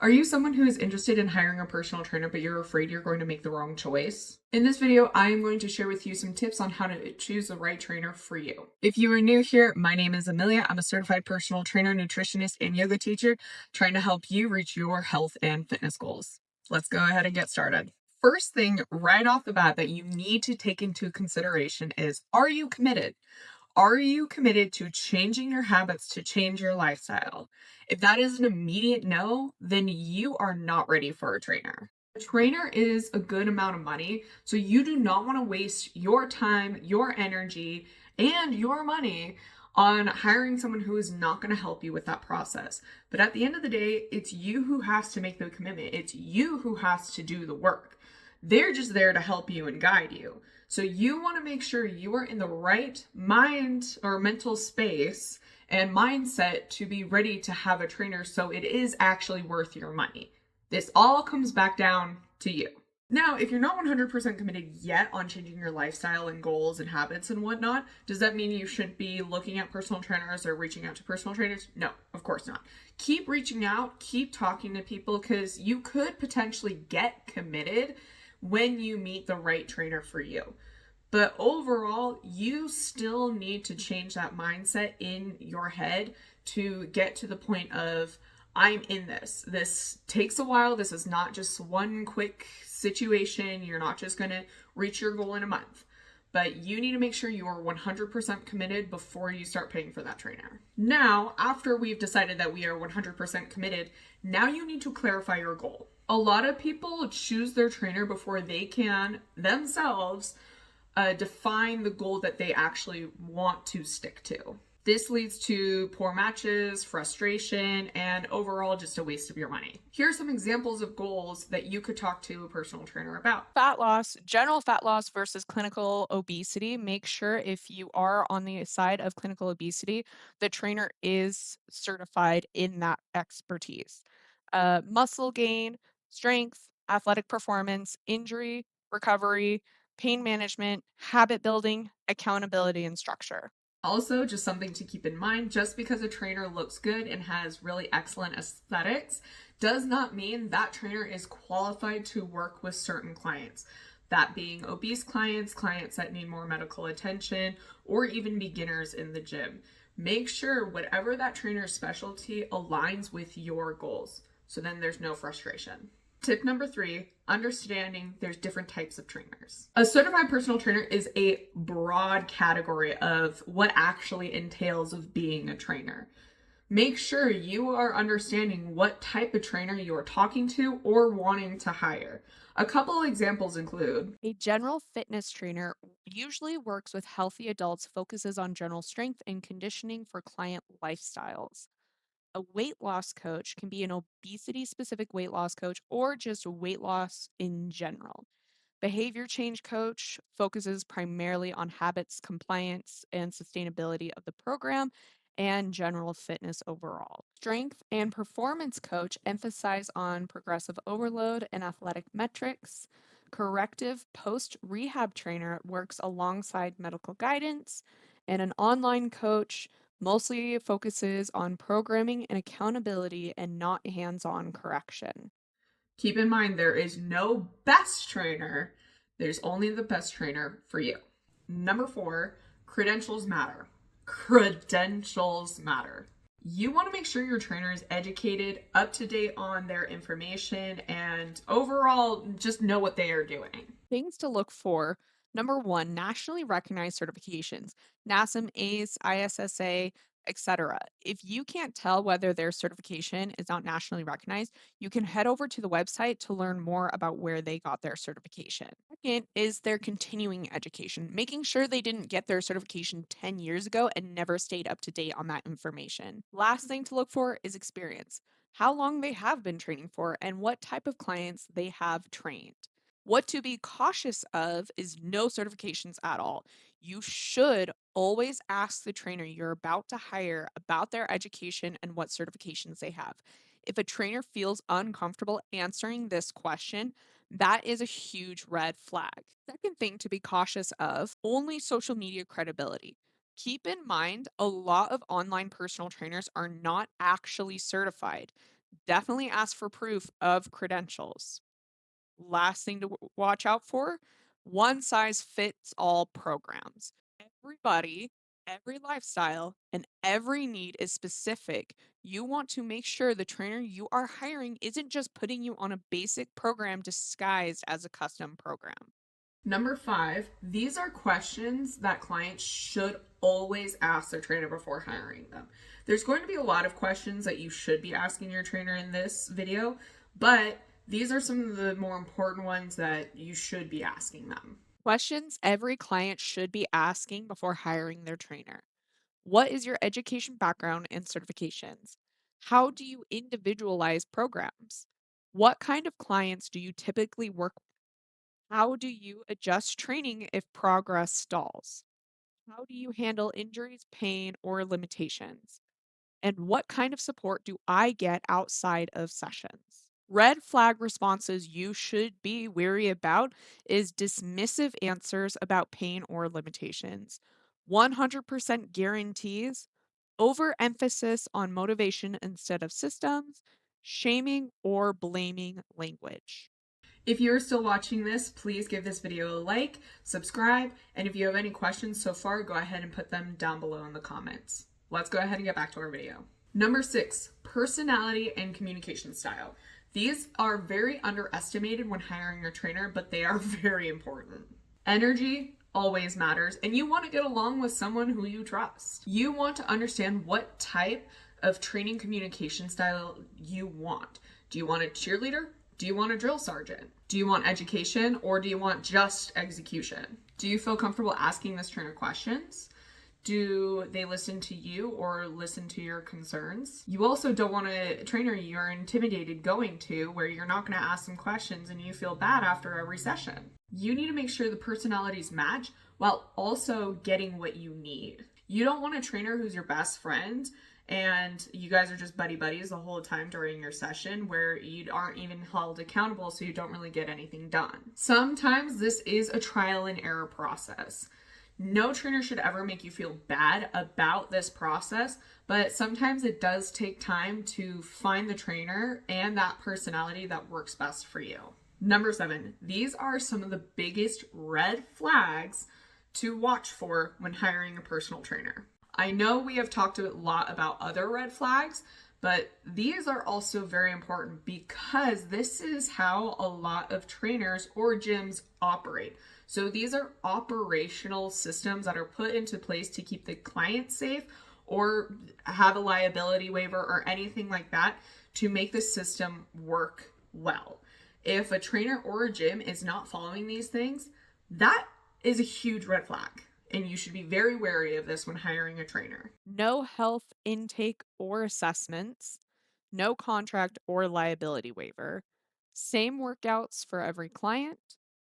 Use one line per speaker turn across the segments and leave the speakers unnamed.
Are you someone who is interested in hiring a personal trainer, but you're afraid you're going to make the wrong choice? In this video, I am going to share with you some tips on how to choose the right trainer for you. If you are new here, my name is Amelia. I'm a certified personal trainer, nutritionist, and yoga teacher trying to help you reach your health and fitness goals. Let's go ahead and get started. First thing right off the bat that you need to take into consideration is, are you committed? Are you committed to changing your habits to change your lifestyle? If that is an immediate no, then you are not ready for a trainer. A trainer is a good amount of money, so you do not want to waste your time, your energy, and your money on hiring someone who is not going to help you with that process. But at the end of the day, it's you who has to make the commitment. It's you who has to do the work. They're just there to help you and guide you. So you want to make sure you are in the right mind or mental space and mindset to be ready to have a trainer so it is actually worth your money. This all comes back down to you. Now, if you're not 100% committed yet on changing your lifestyle and goals and habits and whatnot, does that mean you should be looking at personal trainers or reaching out to personal trainers? No, of course not. Keep reaching out, keep talking to people because you could potentially get committed when you meet the right trainer for you. But overall, you still need to change that mindset in your head to get to the point of, I'm in this. This takes a while. This is not just one quick situation. You're not just going to reach your goal in a month. But you need to make sure you are 100% committed before you start paying for that trainer. Now, after we've decided that we are 100% committed, now you need to clarify your goal. A lot of people choose their trainer before they can themselves define the goal that they actually want to stick to. This leads to poor matches, frustration, and overall just a waste of your money. Here are some examples of goals that you could talk to a personal trainer about.
Fat loss, general fat loss versus clinical obesity. Make sure if you are on the side of clinical obesity, the trainer is certified in that expertise. Muscle gain, strength, athletic performance, injury, recovery, pain management, habit building, accountability, and structure.
Also, just something to keep in mind, just because a trainer looks good and has really excellent aesthetics does not mean that trainer is qualified to work with certain clients. That being obese clients, clients that need more medical attention, or even beginners in the gym. Make sure whatever that trainer's specialty aligns with your goals. So then there's no frustration. Tip number 3, understanding there's different types of trainers. A certified personal trainer is a broad category of what actually entails of being a trainer. Make sure you are understanding what type of trainer you are talking to or wanting to hire. A couple examples include
A general fitness trainer usually works with healthy adults, focuses on general strength and conditioning for client lifestyles. A weight loss coach can be an obesity specific weight loss coach or just weight loss in general. Behavior change coach focuses primarily on habits, compliance, and sustainability of the program and general fitness overall. Strength and performance coach emphasize on progressive overload and athletic metrics. Corrective post rehab trainer works alongside medical guidance, and an online coach mostly focuses on programming and accountability and not hands on correction.
keep in mind there is no best trainer, there's only the best trainer for you. Number 4, credentials matter. Credentials matter. You want to make sure your trainer is educated, up to date on their information, and overall just know what they are doing.
Things to look for. Number one, nationally recognized certifications, NASM, ACE, ISSA, etc. If you can't tell whether their certification is not nationally recognized, you can head over to the website to learn more about where they got their certification. Second is their continuing education, making sure they didn't get their certification 10 years ago and never stayed up to date on that information. Last thing to look for is experience, how long they have been training for, and what type of clients they have trained. What to be cautious of is no certifications at all. You should always ask the trainer you're about to hire about their education and what certifications they have. If a trainer feels uncomfortable answering this question, that is a huge red flag. Second thing to be cautious of, only social media credibility. Keep in mind, a lot of online personal trainers are not actually certified. Definitely ask for proof of credentials. Last thing to watch out for, one size fits all programs. Everybody, every lifestyle, and every need is specific. You want to make sure the trainer you are hiring isn't just putting you on a basic program disguised as a custom program.
Number 5, these are questions that clients should always ask their trainer before hiring them. There's going to be a lot of questions that you should be asking your trainer in this video, but these are some of the more important ones that you should be asking them.
Questions every client should be asking before hiring their trainer. What is your education background and certifications? How do you individualize programs? What kind of clients do you typically work with? How do you adjust training if progress stalls? How do you handle injuries, pain, or limitations? And what kind of support do I get outside of sessions? Red flag responses you should be wary about is dismissive answers about pain or limitations, 100% guarantees, overemphasis on motivation instead of systems, shaming or blaming language.
If you're still watching this, please give this video a like, subscribe, and if you have any questions so far, go ahead and put them down below in the comments. Let's go ahead and get back to our video. Number 6, personality and communication style. These are very underestimated when hiring a trainer, but they are very important. Energy always matters, and you want to get along with someone who you trust. You want to understand what type of training communication style you want. Do you want a cheerleader? Do you want a drill sergeant? Do you want education or do you want just execution? Do you feel comfortable asking this trainer questions? Do they listen to you or listen to your concerns? You also don't want a trainer you're intimidated going to where you're not going to ask them questions and you feel bad after every session. You need to make sure the personalities match while also getting what you need. You don't want a trainer who's your best friend and you guys are just buddy buddies the whole time during your session where you aren't even held accountable, so you don't really get anything done. Sometimes this is a trial and error process. No trainer should ever make you feel bad about this process, but sometimes it does take time to find the trainer and that personality that works best for you. Number 7, these are some of the biggest red flags to watch for when hiring a personal trainer. I know we have talked a lot about other red flags, but these are also very important because this is how a lot of trainers or gyms operate. So these are operational systems that are put into place to keep the client safe or have a liability waiver or anything like that to make the system work well. If a trainer or a gym is not following these things, that is a huge red flag. And you should be very wary of this when hiring a trainer.
No health intake or assessments, no contract or liability waiver, same workouts for every client,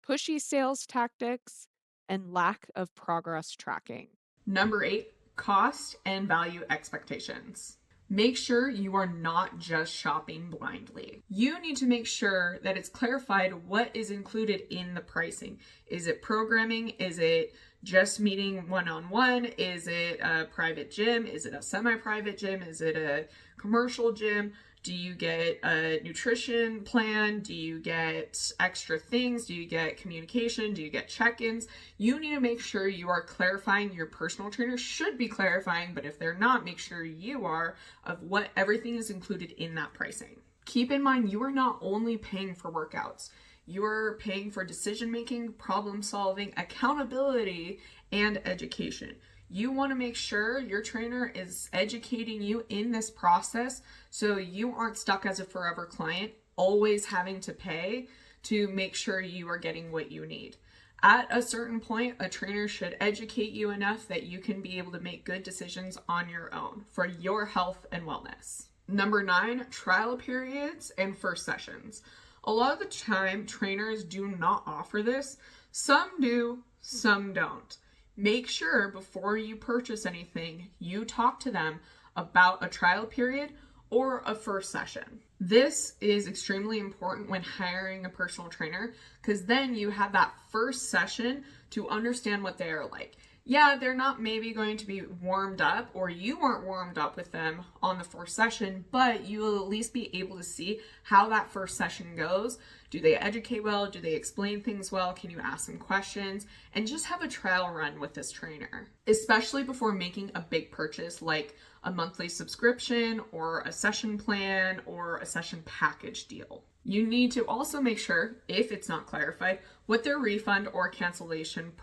pushy sales tactics, and lack of progress tracking.
Number 8, cost and value expectations. Make sure you are not just shopping blindly. You need to make sure that it's clarified what is included in the pricing. Is it programming? Is it just meeting one-on-one? Is it a private gym? Is it a semi-private gym? Is it a commercial gym? Do you get a nutrition plan? Do you get extra things? Do you get communication? Do you get check-ins? You need to make sure you are clarifying. Your personal trainer should be clarifying, but if they're not, make sure you are of what everything is included in that pricing. Keep in mind, you are not only paying for workouts. You are paying for decision making, problem solving, accountability, and education. You want to make sure your trainer is educating you in this process so you aren't stuck as a forever client, always having to pay to make sure you are getting what you need. At a certain point, a trainer should educate you enough that you can be able to make good decisions on your own for your health and wellness. Number 9, trial periods and first sessions. A lot of the time, trainers do not offer this. Some do, some don't. Make sure before you purchase anything, you talk to them about a trial period or a first session. This is extremely important when hiring a personal trainer because then you have that first session to understand what they are like. Yeah, they're not maybe going to be warmed up, or you weren't warmed up with them on the first session, but you will at least be able to see how that first session goes. Do they educate well? Do they explain things well? Can you ask them questions? And just have a trial run with this trainer, especially before making a big purchase like a monthly subscription or a session plan or a session package deal. You need to also make sure, if it's not clarified, what their refund or cancellation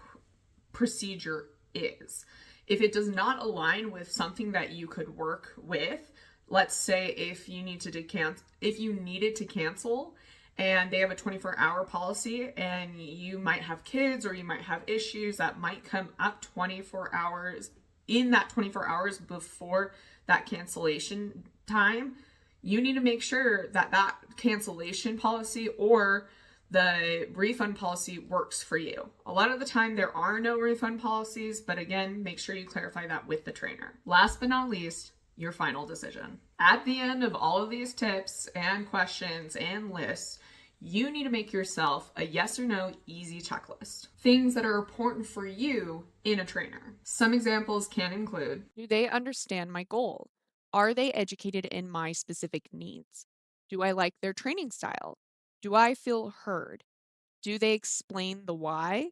procedure is. If it does not align with something that you could work with, let's say if you needed to cancel and they have a 24-hour policy and you might have kids or you might have issues that might come up 24 hours in that 24 hours before that cancellation time, you need to make sure that that cancellation policy or the refund policy works for you. A lot of the time there are no refund policies, but again, make sure you clarify that with the trainer. Last but not least, your final decision. At the end of all of these tips and questions and lists, you need to make yourself a yes or no easy checklist. Things that are important for you in a trainer. Some examples can include:
Do they understand my goal? Are they educated in my specific needs? Do I like their training style? Do I feel heard? Do they explain the why?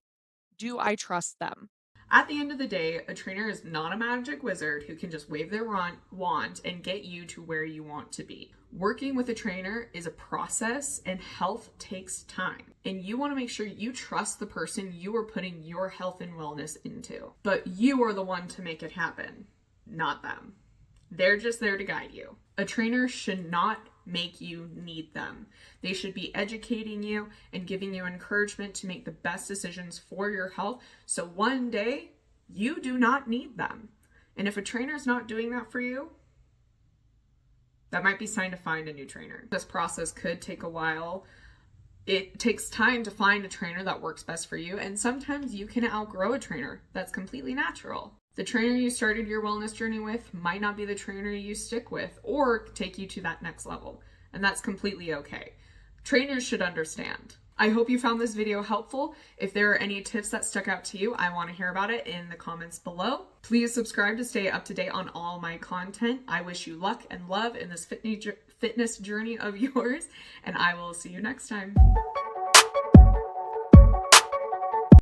Do I trust them?
at the end of the day, a trainer is not a magic wizard who can just wave their wand and get you to where you want to be. Working with a trainer is a process, and health takes time. And you want to make sure you trust the person you are putting your health and wellness into. But you are the one to make it happen, not them. They're just there to guide you. A trainer should not make you need them. They should be educating you and giving you encouragement to make the best decisions for your health, so one day you do not need them. And if a trainer is not doing that for you, that might be time to find a new trainer. This process could take a while. It takes time to find a trainer that works best for you, and sometimes you can outgrow a trainer. That's completely natural. The trainer you started your wellness journey with might not be the trainer you stick with or take you to that next level, and that's completely okay. Trainers should understand. I hope you found this video helpful. If there are any tips that stuck out to you, I want to hear about it in the comments below. Please subscribe to stay up to date on all my content. I wish you luck and love in this fitness journey of yours, and I will see you next time.